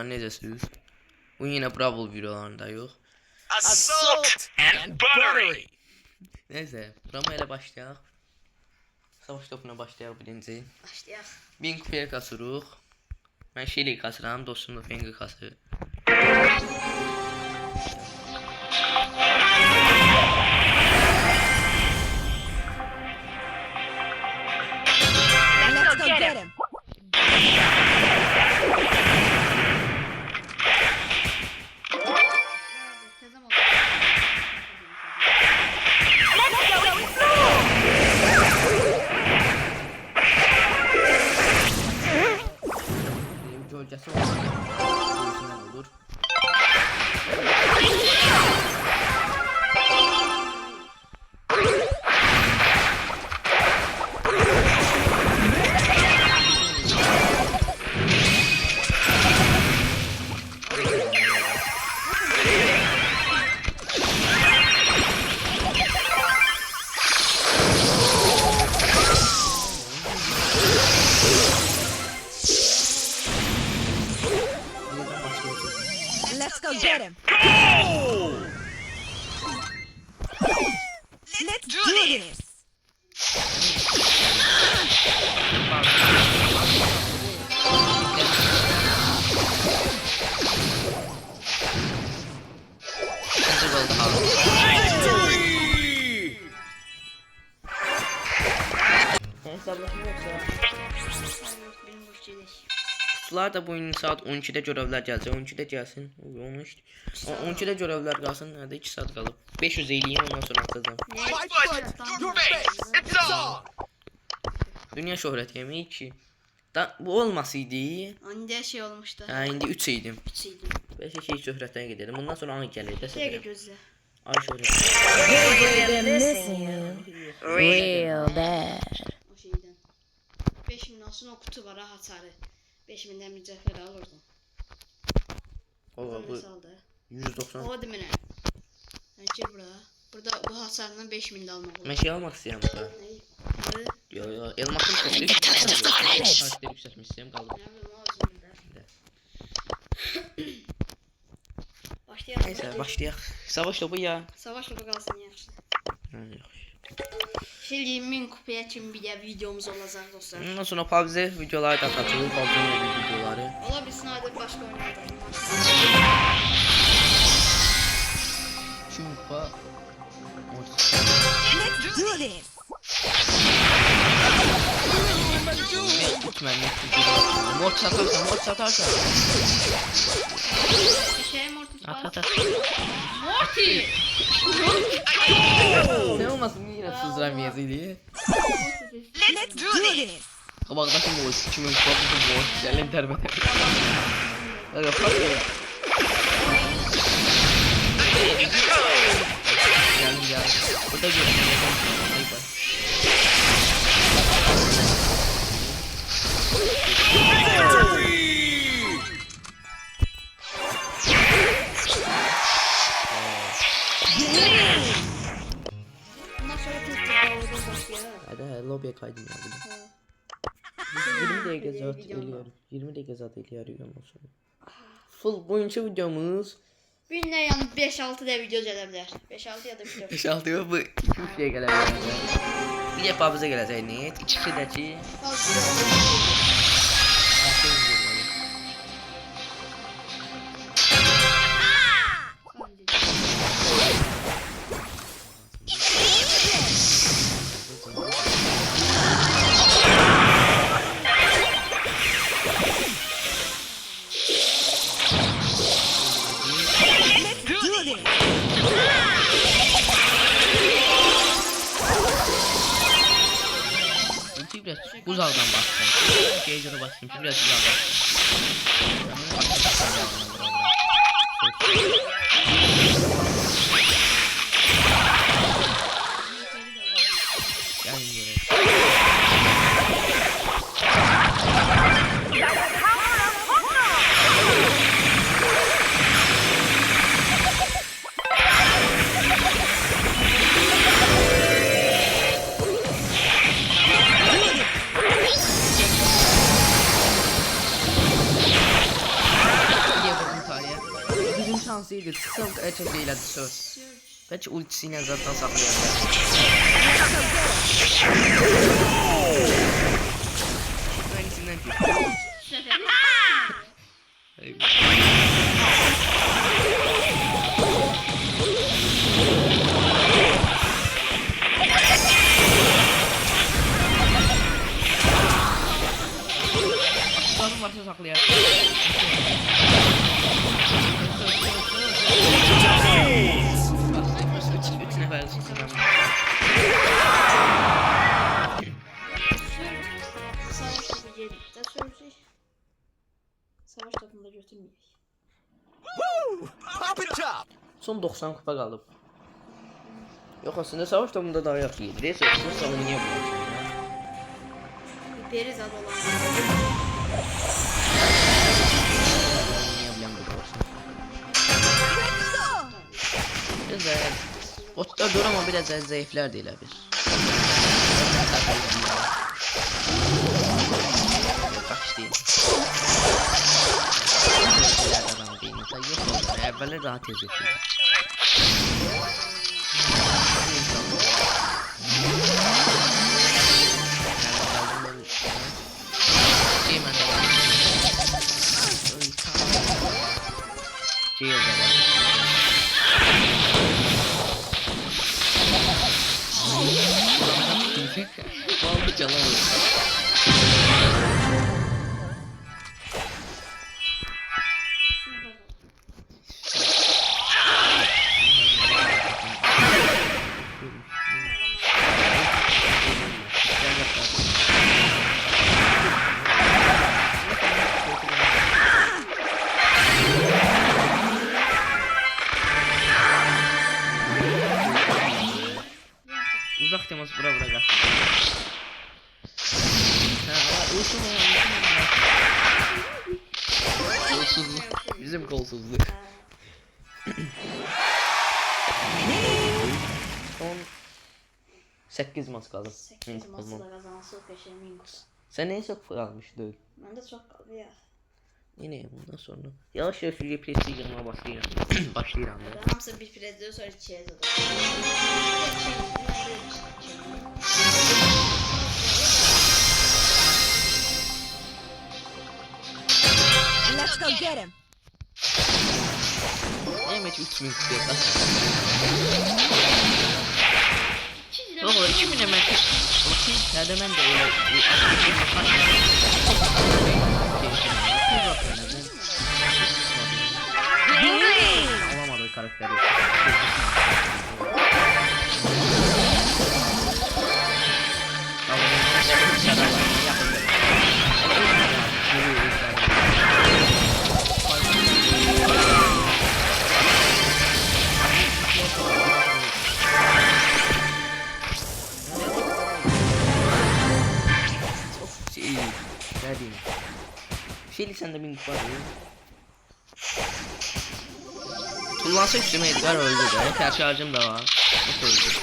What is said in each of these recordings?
Necəsiniz? Bu yine Brawl videolarında yok. Assault and buttery. Neyse, Rama ile başlayaq. Savaş topuna başlayaq birinci. Başlayaq. 1000 kupaya kasırıq. Mən Shelly kasıram, dostum da Fengi kasır. Let's go get him. Gölgəsi var. Gözündən olur. Let's go get him. Go! Let's do this. Hazır oldu abi. Victory! Hesablaşma yoksa. Benim boş çeleş. Kutular da bu gün saat 12'də görevlər gələcək. 12'də gəlsin. 12'də görevlər qalsın. Nədə 2 saat qalıb. 500 eləyim ondan sonra atacağım. My foot, your face, it's on! Dünya şöhrəti yemeği ki. Bu olmasaydı. Anında şey olmuştu. Ha indi 3 idim. Şeydi. 5 şey şöhrətdən gedirdim. Bundan sonra hangi gəlir Şeye desək. gözle. Ay şöhrət. They're missing you real bad. O şeyden. 5000 olsun o kutu var ha hasarı. 5000'den mücevher alırdım. O bu Nasıl aldı? 190. O demine. Bence burada bu hasarından 5000 de almak olur. Mən şey almaq istəyirəm burada. Ne? Yo elmasım çoxdur. Karakter yüksəltmək istəyirəm qalıb. Ne bileyim o özümdə. Başlayalım. Neyse başlayaq. Savaş topu ya. Savaş topu kalsın yaxşı. Ha, yaxşı. Şimdi 1000 kupaya için bir de videomuz olacak dostlar. Ondan sonra PUBG videoları da atacağıq. PUBG videoları. Ola bilsin hadi başka oynayalım. Çupa. Let's do this. Utmenlik videoları. Mort satarsan. Şey mortis At bas. at. Mortis. Ne olmasın yine sızramayız diye. Let's do this. Qabaqdakı bu kimin qorxusu bu. Gəlin tərbədə. Hadi pat ya. Gəlin. Burada görürəm. Victory! Bundan sonra test başlayalım. Hadi lobiye kaydım ya bunu. 20 dəqiqə zat eləyir. 20 dəqiqə zat eləyir olsun. Full boyunca videomuz. Günde yani 5-6 da video gelebilir. 5-6 ya da video. 5-6 yox bu 2-3 dəqiqə gələ bilər. Bir də PUBG gələcək net. 2-dəki. Biraz uzakdan bastım. Gecede bastım. Biraz uzakdan Gelin görelim. idi. Silk əcəb elədi söz. Bəlkə ultisi ilə zaten saxlayacaq. Hangisindən ki? Aslanım varsa saxlayar. Üç nəfər çıxsın. Savaş topu gedikdə sözlük. Savaş topunda götürməyək. Pop it up. Son 90 kupa qalıb. Yox, aslında savaş topunda daha yaxşı gedir. Sözsüz savunuya bilir. Beri zad olan. Niyə biləm bu olsun. Güzel. Otlar dur ama biraz zayıflar değil abi. Kaç değil. Adam değil. Yok, evveli daha tez yapıyor. Vallahi çalamıyor. Uzak temas bura kaç. Kolsuzluk. Bizim kolsuzluk. Son 8 maç kaldı. 8 masada kazansın peşe minus. Sen neye çok kalmıştı? Məndə çox qaldı ya. Yine bundan sonra. Yavaş yavaş replay girmeye başlayıram. Başlayıram da. Hamısı bir prezdiyor sonra 2'ye zaten. Let's go get him. Neymiş 3000 kutuya kaç? Oğlum 2000 hemen. Bakayım ya da ben de öyle. Alamadı karakteri. Şeyli sende bir var ya. Tullansa üstüme Edgar öldü de. Her şarjım da var. Nasıl öldü?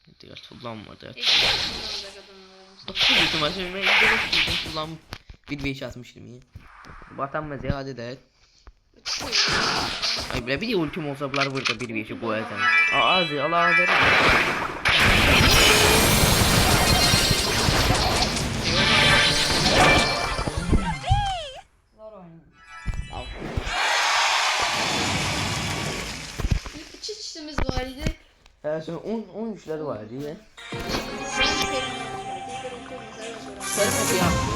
Edgar tullanmadı. 9 ihtimal söyleme. Edgar tullan bir 5 atmıştım ya. Batanmaz ya hadi de. Ay bile bir de ultim olsa bunlar burada bir 5'i koyacağım. Ağzı Allah ağzı. İçişimiz var idi. Her şey 10 güçleri var diye. Sen ne yaptın?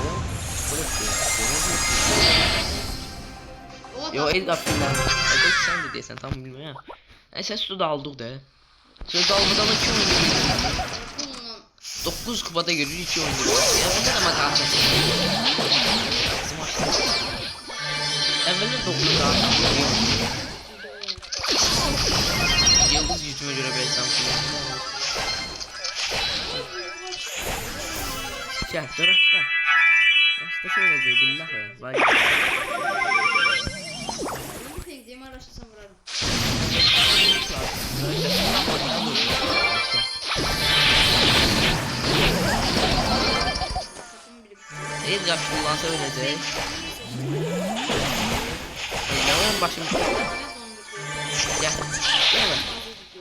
Yo el kaptılar. Hadi sen de desen tam bilmiyorum ya. Ses su da aldık da. Söz almadan 2 oyun. 9 kupada görür 2 oyun. Ya bende de makas. Evvelde 9 daha. Yıldız yüzüme göre beysem. Gel dur aşağı. Aşağı şöyle de billah ya. Vay. Bu pingdiğimi araştırsam vurarım. Edgar kullansa öylece. Leon başım. Ya.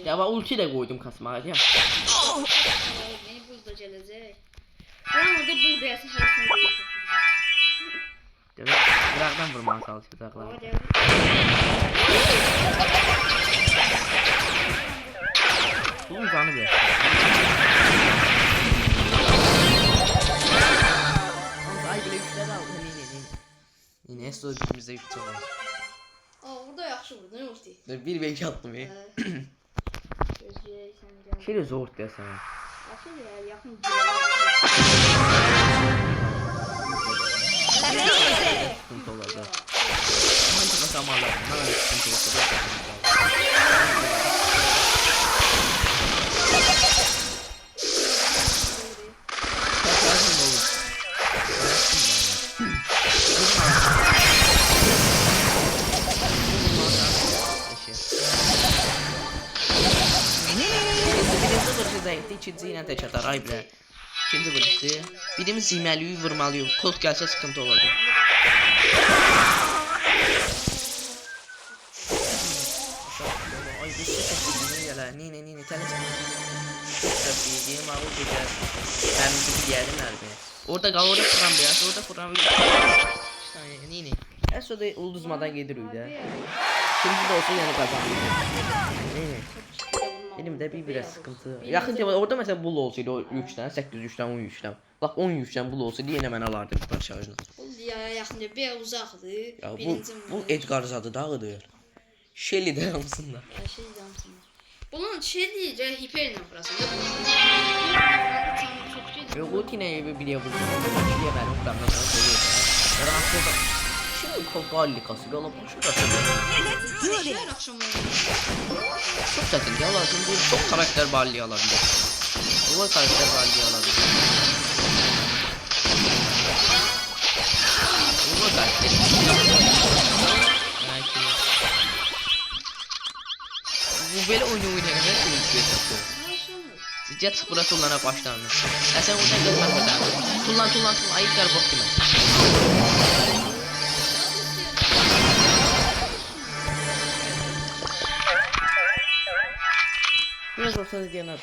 Ya bak ulti de koydum kasmağa ya. Beni burada gelecek. Ben orada buradayasın havasını koyuyorum. Birazdan vurmaya çalışacaklar. Hava geldi. Bunun canı bir. Ay bile yükleri aldı. Yine Esto bizde yükleri var. Burada yaxşı vurdu, ne ulti? Bir belki attım ya. Gözleyək sən gəl. Şöyle zor desene. Açıl ya, yaxın Sıkıntı olurdu. Ama çok zamanlar. Bana da sıkıntı olurdu. Zayıftı, ikinci yine tek atar. Ay bre. İkinci vuruştu. Birimiz yeməliyi vurmalıyıq. Kod gəlsə sıkıntı olurdu. Ay düştü çəkildiğine gələ. Neyne tələs. Çəkildiğim ağıl güzel. Ben bir diyelim nerede? Orada kal, orada kuran biraz. Orada kuran bir. Neyne. Eso da ulduzmadan gelir öyle. Şimdi de olsa yani kazandı. Neyne. Elimde bir biraz sıkıntı. Yakın temas orada mesela bul olsaydı o 3'ten 8 3'ten 10 3'ten. Bak 10 3'ten bul olsaydı yine mən alardım bir şarjını. ya yaxın deyə bir uzaqdır. Ya bu Edgar zadı dağıdır. Shelly de hamsında. Şey zamsın. Bunun şey diyeceği hiperle burası. Ve rutine bir biliyor bu. Şeye ben okudamdan sonra söylüyorum. Ya da aslında şimdi kovalli kasıyor oğlum şu da söylüyor. Her akşam Çok zaten ya lazım değil. Çok karakter balli alabilir. Bu karakter balli alabilir. Bu karakter. Belki. Bu böyle oyunu oynayana kadar çok Sizce çık burası kullanarak başlarını. Ya sen oradan gelmez buradan. Kullan. Ayıklar bok gibi. Biraz ortada diyen abi.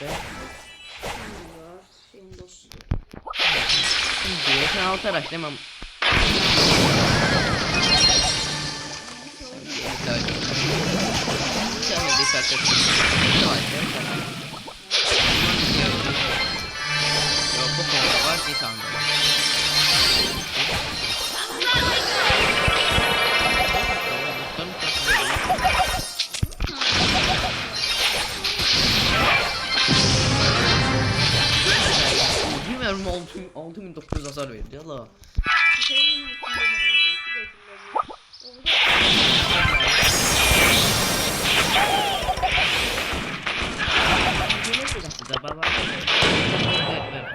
Şimdi sen alt araç demem. Sen de dikkat et. Yok bu konuda var bir tane var. Bilmiyorum 6900 hasar verdi Allah.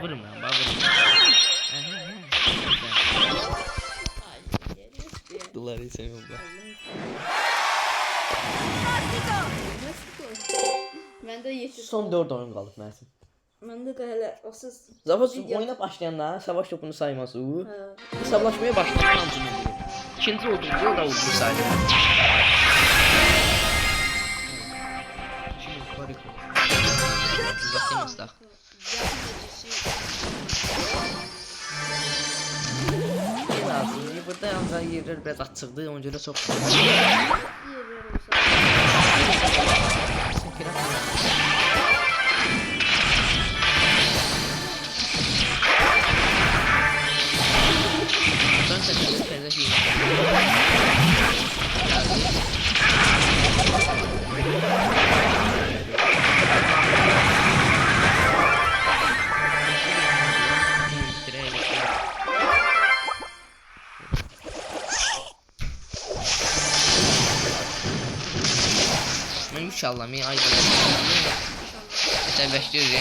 Vurun lan Doları seviyorum ben. Məndə 7. Son 4 oyun qalıb Məsin. Məndə də hələ asız. Savaş oyuna başlayanlar savaş topunu sayması. Hesablaşmaya başlayan hamısını bilir. İkinci olduğunda o da oldu saydı. Şimdi yukarı koy. Uzatayım ıslak. Ne lazım? Burada yalnız yerler biraz açıqdı, ona görə çox. İnşallah mi ay sen bekliyoruz ya.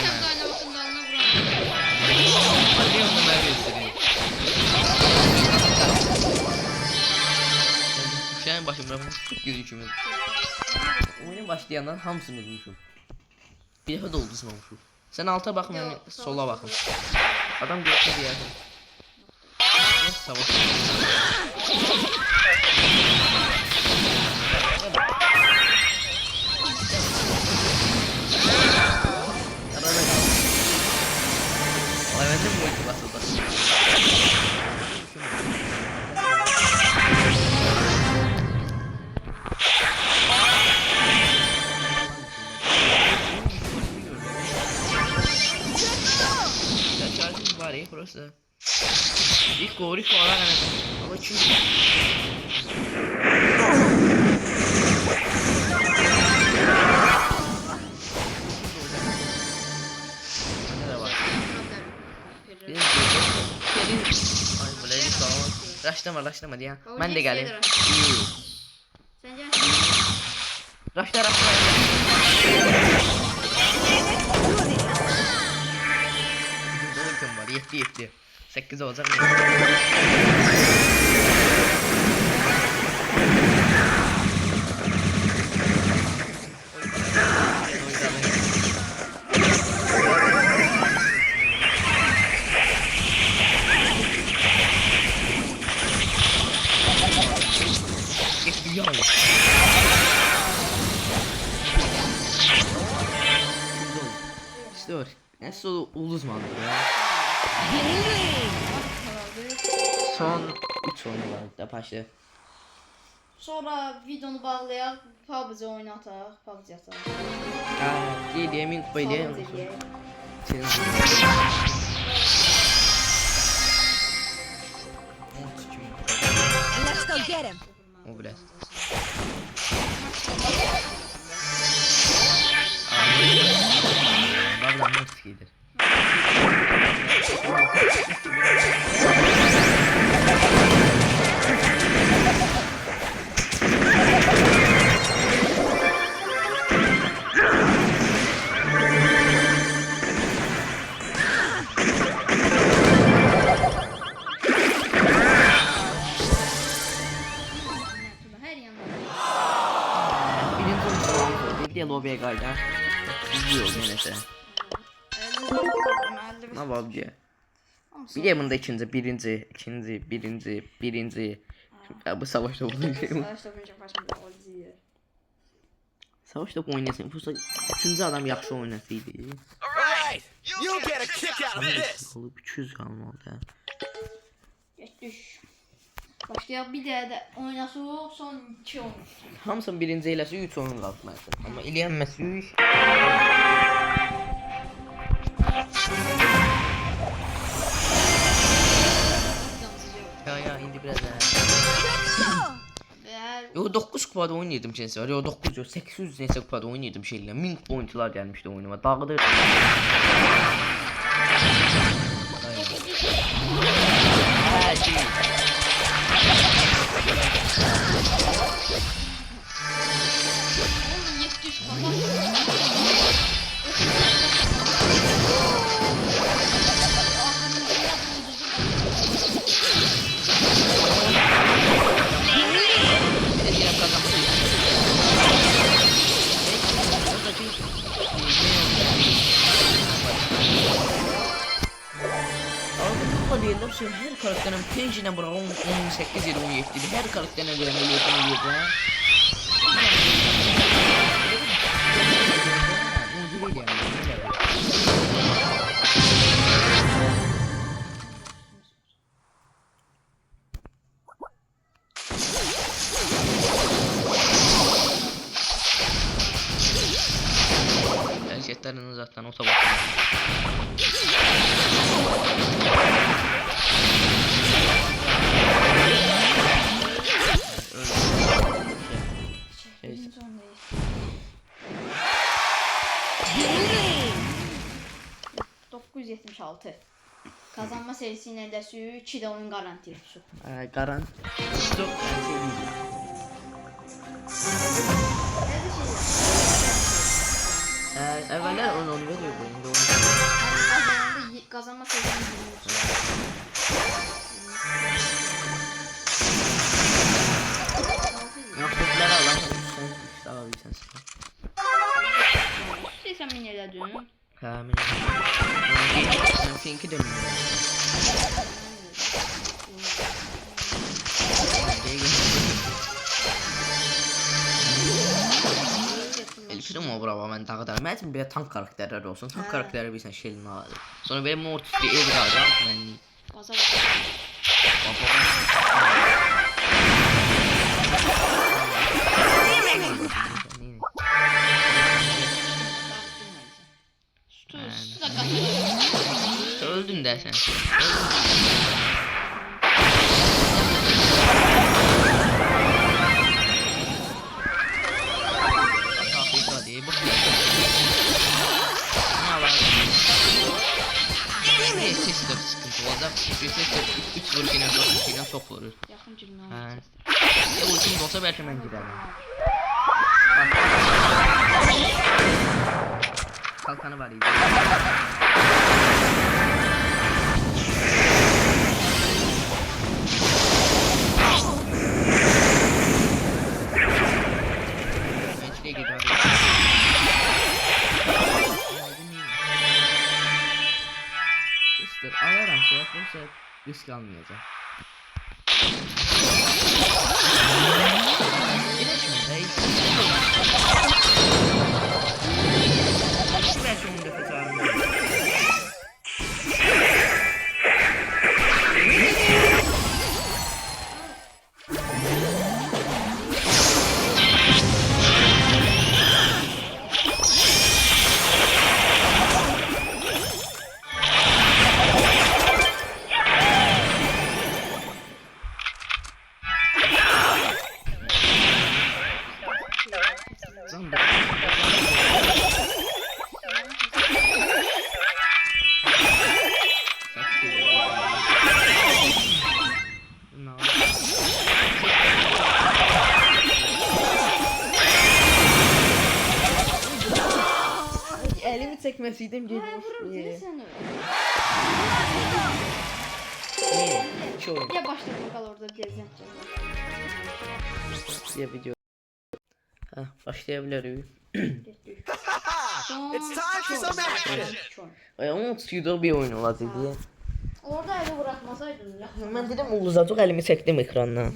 Hadi onu ben göstereyim. Şu an başımda gözükmüyor. Oyunun başlayandan hamısını bulmuşum. Bir defa da oldu sınavmışım. Sen alta bakma yani sola bakın. Adam görsün bir yerden. Savaş. skorik falan hani. Ama çünkü ne de var? Benim ay böyle tamam. Raşlama diye. Ben de geleyim. Sen gel. Raşla. Doğru var. Yetti. 8 olacak mı? İşte var. Nasıl uluzmandı ya. Son 3 oyunu var da başla. Sonra videonu bağlayaq, PUBG oynataq, PUBG ataq. Yemin kupayla. Challenge eləyək. Let's go get him. O bile. Babam nasıl gelir? Hər yandan. Birinci oyuncu diye lobiye kaydı. İzliyor neyse. Ne babacı? Bir de bunda birinci. Ya bu savaşta olduğu şey mi? Savaşta oynasın. Fırsa 3. adam yaxşı oynasıydı. Alright, you'll get a kick out of this. Olup 300 kalmalı da. Getdik. Başlayaq bir dəyə də oynasıq, son 2 oyun. Hamısın birinci eləsi 3 oyun qaldı. Amma eləyənməsi 3. Ya indi biraz daha. Yo 9 kupada oynayırdım şeysi var. Yo 9 yo 800 neyse kupada oynayırdım şeyle. 1000 pointlar gelmişti oyunuma. Dağıdırdım. Ha şey. Oğlum 700 falan. Diyelim şey her karakterin pencine bura 18 ya da 17 her karakterine göre meliyetini yedi. Gerçeklerini zaten otobüs. Birinci ondayız. Killing. 976. Kazanma serisiyle də 2 də oyun garanti tutub. Garan. Stop. Evveler onu veriyor bu oyunda. Kazanma serisini Yaptıkları alan sen alabilsen sen min elədin. Ha min. Ben finki dönüyorum. Elif'im o bravo ben dağıdarım. Məncə bir tank karakterler olsun. Tank karakterleri bilsən şeyini alır. Sonra benim Mortis diye ev alacağım. Mənlik. Baza Öldün de sen. çok vurur. Yaxın cibinə Hə. alacağız. Ultim olsa belki ben giderim. Kalkanı var idi. Gençliğe gidiyor. Sister alaram şey yapırsa risk almayacağım. Belki 10 defa çağırıyorum. Zamba. No. Elimi çekmesiydim Vurur, sən öyle. Çok Ya başladın kal orada gezən. ya video. Ha, başlayabiliriz. It's time for some action. Ay onu tutuyordu bir oyun olacak diye. Orada eli bırakmasaydın ya. Ben dedim uzattık elimi çektim ekrandan.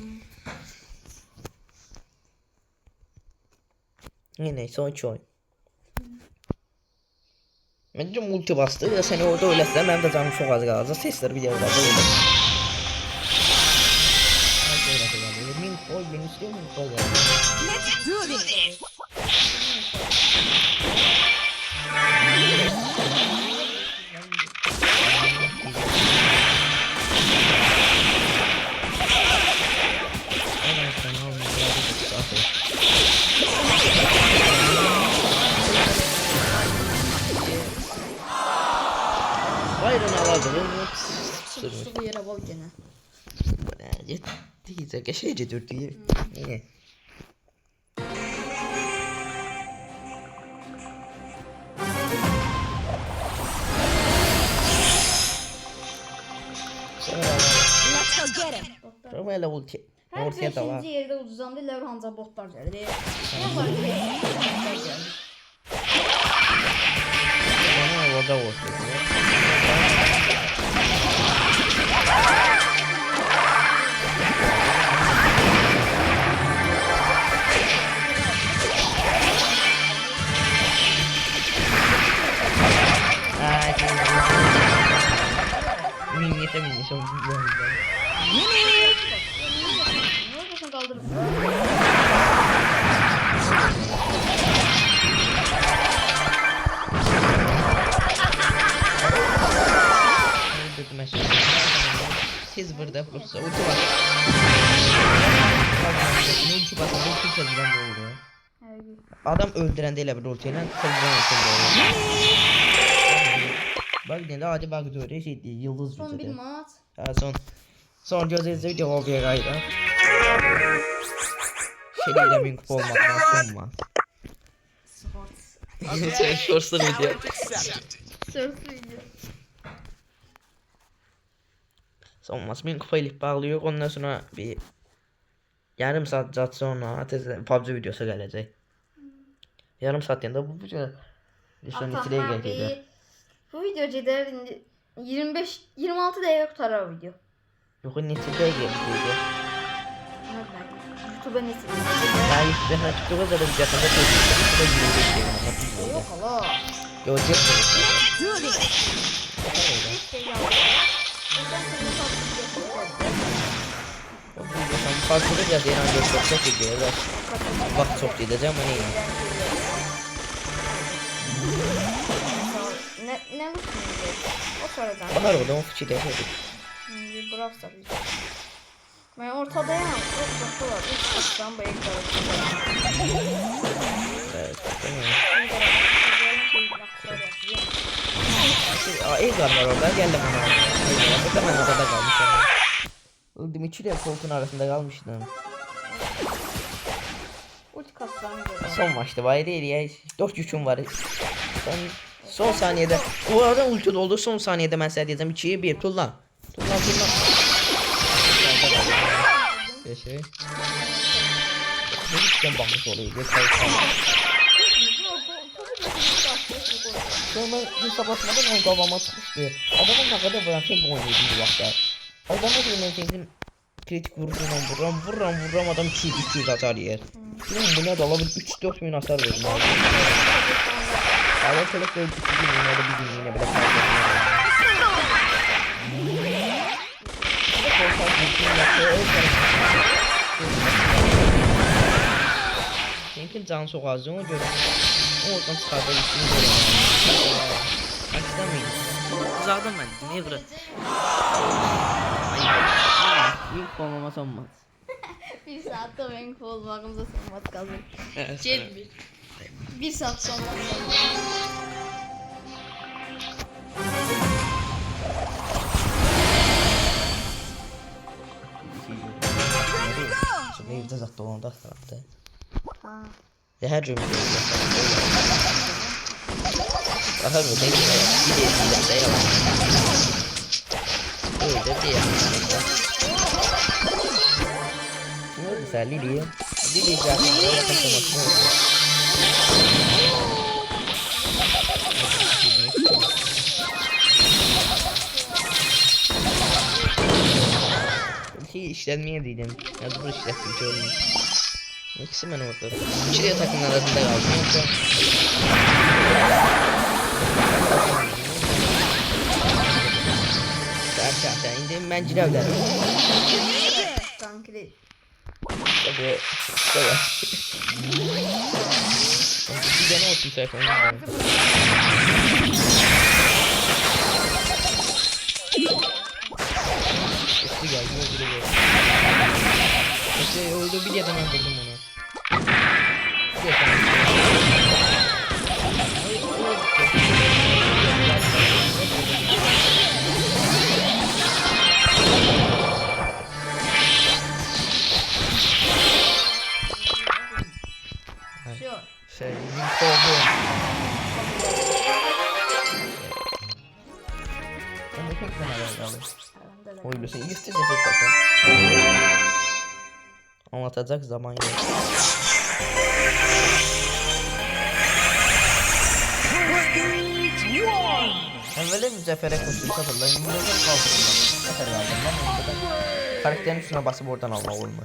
Neyse o oyun. Bence multi bastı ya seni orada öylese benim de canım çok az kaldı. Sesler bir yerde öyle. Min koy beni istiyor mu? Koy ya. Let's do this. Bayrağını alacağım. Su yere bol gene. Değilse geçece dur diye. Yine. Let's go get him. Böyle ulti. Her Ortaya da var. 5-ci yerdə uduzanda Lever Hanza botlar gəlir. Ne var ki? Botlar gəlir. Bana orada olsun. Minnete son Ne olursun kaldırıp. Siz burada bulursa ulti var. Ulti basın ulti sözden doğru. Adam öldüren değil bir ultiyle sözden doğru. Bak yine de hadi bak doğru şey değil yıldız Son bir yüzüde. maç. Ha son gözünüzü video bir gayda. Şeriyle min kupa olmaktan son maç. Sen şorsun video. Challenge accepted. Sörf video. Son maç min kupa ile bağlıyor ondan sonra bir yarım saat sonra PUBG videosu gelecek. Yarım saat yanında bu video son itire gelecek. Bu video gider indi 25-26 dəqiqə qutarar o video. Yok neticede gelecek. Nə bilək. YouTube-a neçə? Daha ilk defa çıktığı zaman videosunda da girecek. Yox ala. Görecek mi? Do this. Sen farklı da yani çok gidiyor. Vakit çok gideceğim ama neyse. Ne lütfen o sonradan. Bahar oldu o fıçı denedik. Bir bırak sarı. Ben ortadayım. Çok çok var. Hiç açsam bayık Evet. İlk anlar orada geldim ona. Bu da ben orada kalmış ama. 22 ile koltuğun arasında kalmıştım. Ulti kassan göre. Son maçta var değil ya. 4 güçüm var. Son saniyede. O arada ulti doldu. Son saniyede ben size diyeceğim. 2'ye 1. Tulla. Tulla. Şey. Hiçten bakmış oluyor. Sonra hesaplaşmadan onu kafama tutmuştu. Adamın ne kadar vuran tek oynuyordu bu vakti. Adama göre tekrar kritik vuruşuyla vuram adam 200 atar yer. Bilmiyorum bu ne de olabilir 3-4 bin hasar verdim abi. Hava çelik böyle 2 gün yine de bir gün yine bile fark çünkü can çok az onu göre oradan çıkardığı üstünü görüyorum. Açıdan mıydı? Uzadım ben niye bırak? İlk olmama olmaz. Bir saatte benim olmamıza sanmaz kalır. Evet. Gelmiyor. Bir saat sonra. Sonra evde zaten onda tarafta. Ha. Ya her cümle Aha bu değil mi? Bir de yalan. Öyle değil. Ne oldu sen Lili? Lili zaten böyle takılmasın oldu. İşlenmeye değilim. Ya dur işlettim ki oğlum. İkisi ben orada. İçeriye takımın arasında kaldım. Yoksa... Sen indim ben cilavlar. Kanki değil. Tabii. Tabii. Bir tane olsun sayfamda. Üstü geldi öbürü geldi. İşte oydu bir yerden öldürdüm onu. Bir yerden Şu. Yükse oldu. Ben de çok fena geldi. Oylusun yükse sesi kapı. Anlatacak zaman yok. Evvela müzeffere koştum satırla. Yumruğunu kaldırdım. Zafer verdim ben. Karakterin üstüne basıp oradan alma olur mu?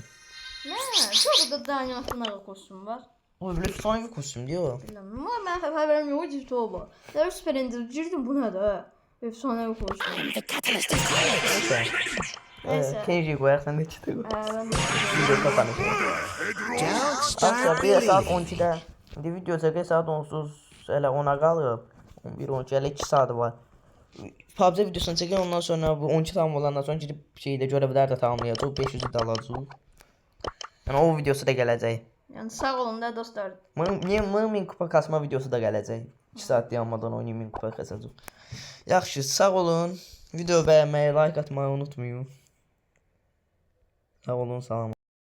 Ne? Çok da daha yanasına kostüm var. O böyle efsane bir kostüm diyor. Bilmiyorum ama ben haber vermiyorum o ciddi o var. Der süper ender girdim bu ne de? Efsane bir kostüm. Neyse. Neyse. Kenji'yi koyarsan ne çıtı? Ben Video kapanışı. Arkadaşlar bir saat 12'de. Şimdi video çeker saat 10'suz. Hele 10'a kalıyor. 11-12 hele 2 saati var. PUBG videosunu çeker ondan sonra bu 12 tamam olandan sonra gidip şeyde görevler de tamamlayacağız. 500'ü de alacağız. Yani o videosu da gelecek. yani sağ olun da dostlar. Min kupa kasma videosu da gelecek. 2 saat yanmadan oynayayım min kupa kasacağım. Yaxşı sağ olun. Video beğenmeyi, like atmayı unutmayın. Sağ olun, salam.